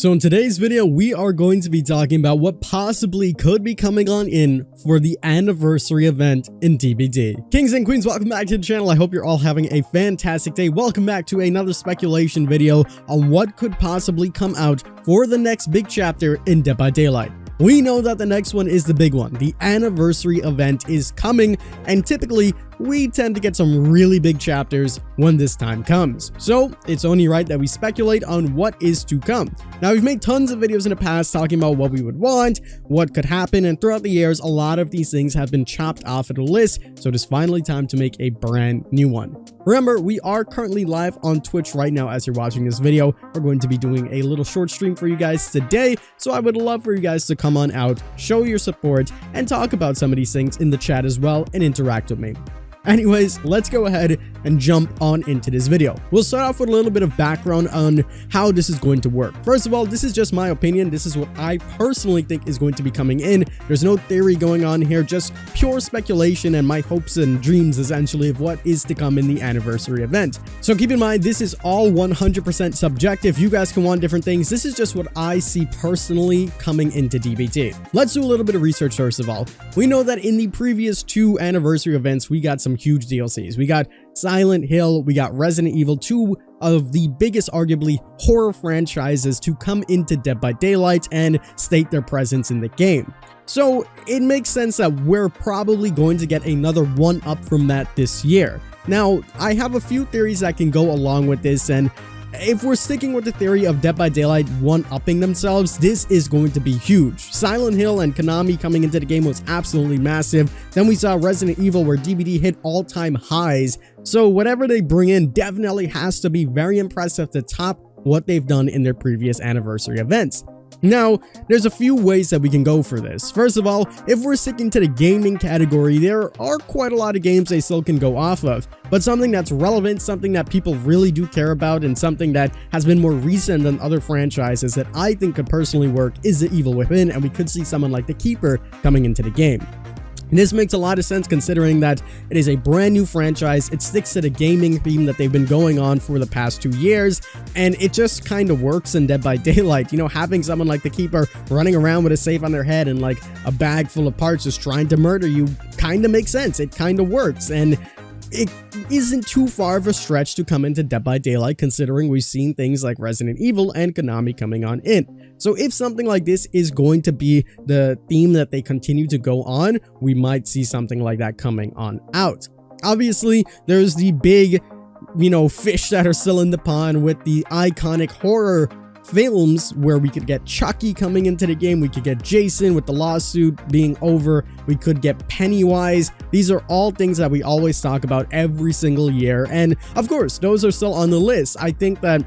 So in today's video, we are going to be talking about what possibly could be coming on in for the anniversary event in DBD. Kings and queens, welcome back to the channel. I hope you're all having a fantastic day. Welcome back to another speculation video on what could possibly come out for the next big chapter in Dead by Daylight. We know that the next one is the big one. The anniversary event is coming, and typically we tend to get some really big chapters when this time comes. So it's only right that we speculate on what is to come. Now, we've made tons of videos in the past talking about what we would want, what could happen, and throughout the years, a lot of these things have been chopped off of the list, so it is finally time to make a brand new one. Remember, we are currently live on Twitch right now as you're watching this video. We're going to be doing a little short stream for you guys today, so I would love for you guys to come on out, show your support, and talk about some of these things in the chat as well and interact with me. Anyways, let's go ahead and jump on into this video. We'll start off with a little bit of background on how this is going to work. First of all, this is just my opinion. This is what I personally think is going to be coming in. There's no theory going on here, just pure speculation and my hopes and dreams essentially of what is to come in the anniversary event. So keep in mind, this is all 100% subjective. You guys can want different things. This is just what I see personally coming into DBD. Let's do a little bit of research first of all. We know that in the previous two anniversary events, we got some huge DLCs. We got Silent Hill, we got Resident Evil, two of the biggest arguably horror franchises to come into Dead by Daylight and state their presence in the game. So it makes sense that we're probably going to get another one up from that this year. Now, I have a few theories that can go along with this, and if we're sticking with the theory of Dead by Daylight one-upping themselves, this is going to be huge. Silent Hill and Konami coming into the game was absolutely massive. Then we saw Resident Evil where DBD hit all-time highs. So whatever they bring in definitely has to be very impressive to top what they've done in their previous anniversary events. Now, there's a few ways that we can go for this. First of all, if we're sticking to the gaming category, there are quite a lot of games they still can go off of, but something that's relevant, something that people really do care about, and something that has been more recent than other franchises that I think could personally work is The Evil Within, and we could see someone like The Keeper coming into the game. This makes a lot of sense considering that it is a brand new franchise. It sticks to the gaming theme that they've been going on for the past 2 years, and it just kind of works in Dead by Daylight. You know, having someone like the Keeper running around with a safe on their head and like a bag full of parts just trying to murder you kind of makes sense. It kind of works, and it isn't too far of a stretch to come into Dead by Daylight considering we've seen things like Resident Evil and Konami coming on in. So if something like this is going to be the theme that they continue to go on, we might see something like that coming on out. Obviously, there's the big, fish that are still in the pond with the iconic horror films where we could get Chucky coming into the game, we could get Jason with the lawsuit being over, we could get Pennywise. These are all things that we always talk about every single year, and of course those are still on the list. I think that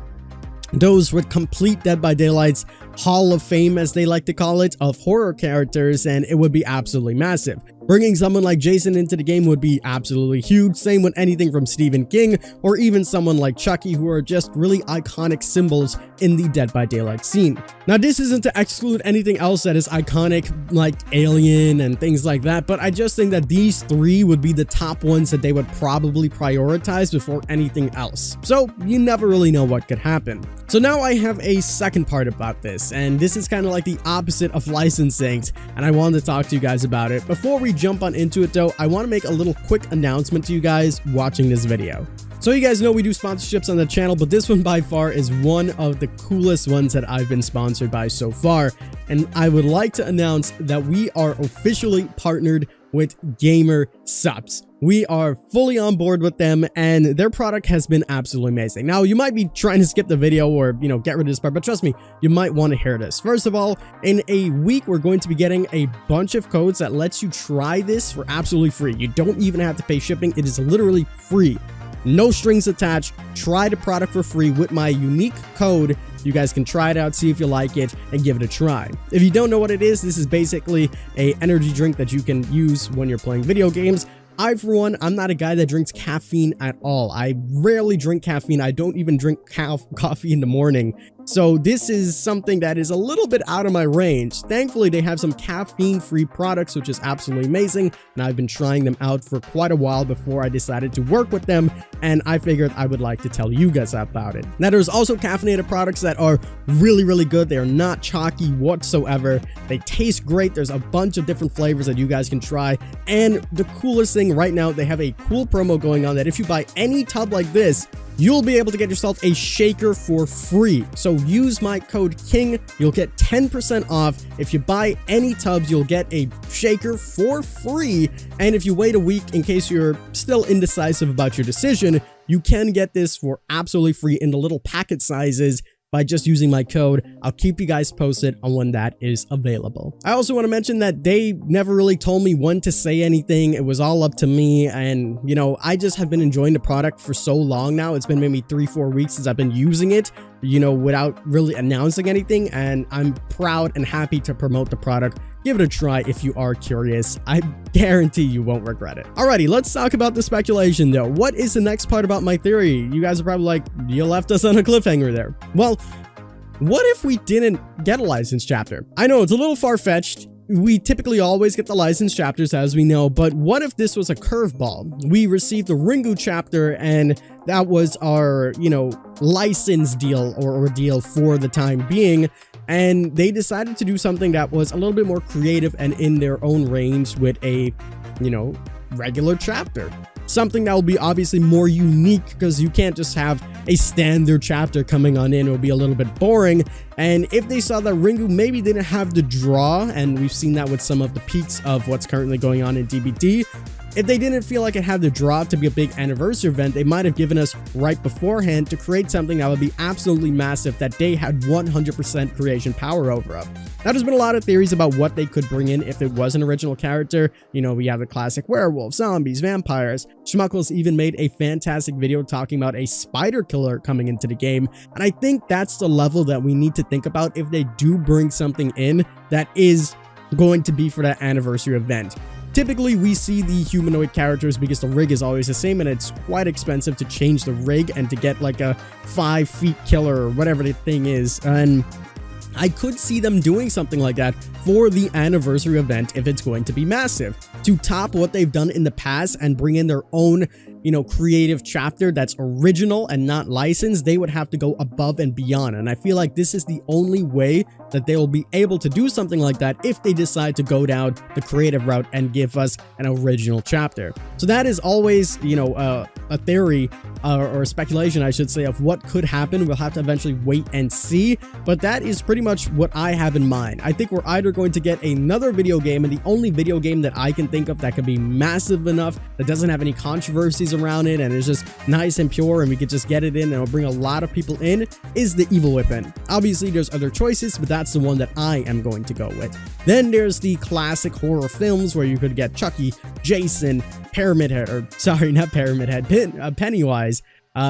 those would complete Dead by Daylight's Hall of Fame, as they like to call it, of horror characters, and it would be absolutely massive. Bringing someone like Jason into the game would be absolutely huge. Same with anything from Stephen King or even someone like Chucky, who are just really iconic symbols in the Dead by Daylight scene. Now, this isn't to exclude anything else that is iconic like Alien and things like that, but I just think that these three would be the top ones that they would probably prioritize before anything else. So you never really know what could happen. So now I have a second part about this, and this is kind of like the opposite of licensing, and I wanted to talk to you guys about it. Before we jump on into it though, I want to make a little quick announcement to you guys watching this video. So you guys know we do sponsorships on the channel, but this one by far is one of the coolest ones that I've been sponsored by so far, and I would like to announce that we are officially partnered with gamer Supps. We are fully on board with them, and their product has been absolutely amazing. Now, you might be trying to skip the video or, get rid of this part, but trust me, you might want to hear this. First of all, in a week, we're going to be getting a bunch of codes that lets you try this for absolutely free. You don't even have to pay shipping. It is literally free. No strings attached. Try the product for free with my unique code. You guys can try it out, see if you like it, and give it a try. If you don't know what it is, this is basically an energy drink that you can use when you're playing video games. I, for one, I'm not a guy that drinks caffeine at all. I rarely drink caffeine. I don't even drink coffee in the morning. So this is something that is a little bit out of my range. Thankfully, they have some caffeine-free products, which is absolutely amazing. And I've been trying them out for quite a while before I decided to work with them. And I figured I would like to tell you guys about it. Now, there's also caffeinated products that are really, really good. They are not chalky whatsoever. They taste great. There's a bunch of different flavors that you guys can try. And the coolest thing right now, they have a cool promo going on that if you buy any tub like this, you'll be able to get yourself a shaker for free. So use my code KING, you'll get 10% off. If you buy any tubs, you'll get a shaker for free. And if you wait a week, in case you're still indecisive about your decision, you can get this for absolutely free in the little packet sizes by just using my code. I'll keep you guys posted on when that is available. I also want to mention that they never really told me when to say anything. It was all up to me. And, you know, I just have been enjoying the product for so long now. It's been maybe 3-4 weeks since I've been using it, you know, without really announcing anything. And I'm proud and happy to promote the product. Give it a try if you are curious. I guarantee you won't regret it. Alrighty, let's talk about the speculation though. What is the next part about my theory? You guys are probably like, you left us on a cliffhanger there. Well, what if we didn't get a licensed chapter? I know it's a little far-fetched. We typically always get the licensed chapters, as we know, but what if this was a curveball? We received the Ringu chapter and that was our, you know, license deal or deal for the time being. And they decided to do something that was a little bit more creative and in their own range with a, you know, regular chapter. Something that will be obviously more unique because you can't just have a standard chapter coming on in. It will be a little bit boring. And if they saw that Ringu maybe didn't have the draw, and we've seen that with some of the peaks of what's currently going on in DBD, if they didn't feel like it had the draw to be a big anniversary event, they might have given us right beforehand to create something that would be absolutely massive that they had 100% creation power over of. Now, there's been a lot of theories about what they could bring in if it was an original character. You know, we have the classic werewolves, zombies, vampires. Schmuckles even made a fantastic video talking about a spider killer coming into the game. And I think that's the level that we need to think about if they do bring something in that is going to be for that anniversary event. Typically, we see the humanoid characters because the rig is always the same and it's quite expensive to change the rig and to get like a 5 feet killer or whatever the thing is. And I could see them doing something like that for the anniversary event if it's going to be massive. To top what they've done in the past and bring in their own, you know, creative chapter that's original and not licensed, they would have to go above and beyond. And I feel like this is the only way that they will be able to do something like that if they decide to go down the creative route and give us an original chapter. So that is always, you know, a theory or speculation, I should say, of what could happen. We'll have to eventually wait and see, but that is pretty much what I have in mind. I think we're either going to get another video game, and the only video game that I can think of that could be massive enough, that doesn't have any controversies around it, and is just nice and pure, and we could just get it in and it'll bring a lot of people in, is the Evil Weapon. Obviously, there's other choices, but that's the one that I am going to go with. Then there's the classic horror films where you could get Chucky, Jason, Pyramid Head, or sorry, not Pyramid Head, Pennywise.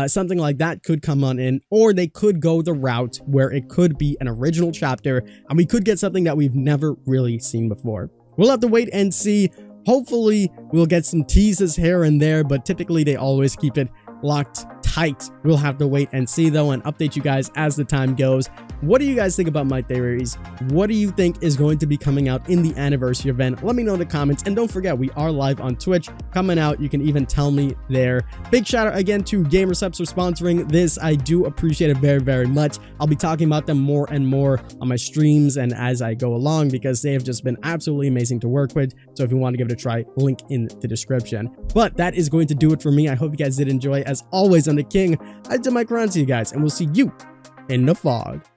Something like that could come on in, or they could go the route where it could be an original chapter and we could get something that we've never really seen before. We'll have to wait and see. Hopefully we'll get some teases here and there, but typically they always keep it locked tight. We'll have to wait and see though, and update you guys as the time goes. What do you guys think about my theories? What do you think is going to be coming out in the anniversary event? Let me know in the comments, and don't forget, we are live on Twitch coming out. You can even tell me there. Big shout out again to Supps for sponsoring this. I do appreciate it very, very much. I'll be talking about them more and more on my streams and as I go along, because they have just been absolutely amazing to work with. So if you want to give it a try, link in the description. But that is going to do it for me. I hope you guys did enjoy. As always, I'm the King. I did my crown to you guys, and we'll see you in the fog.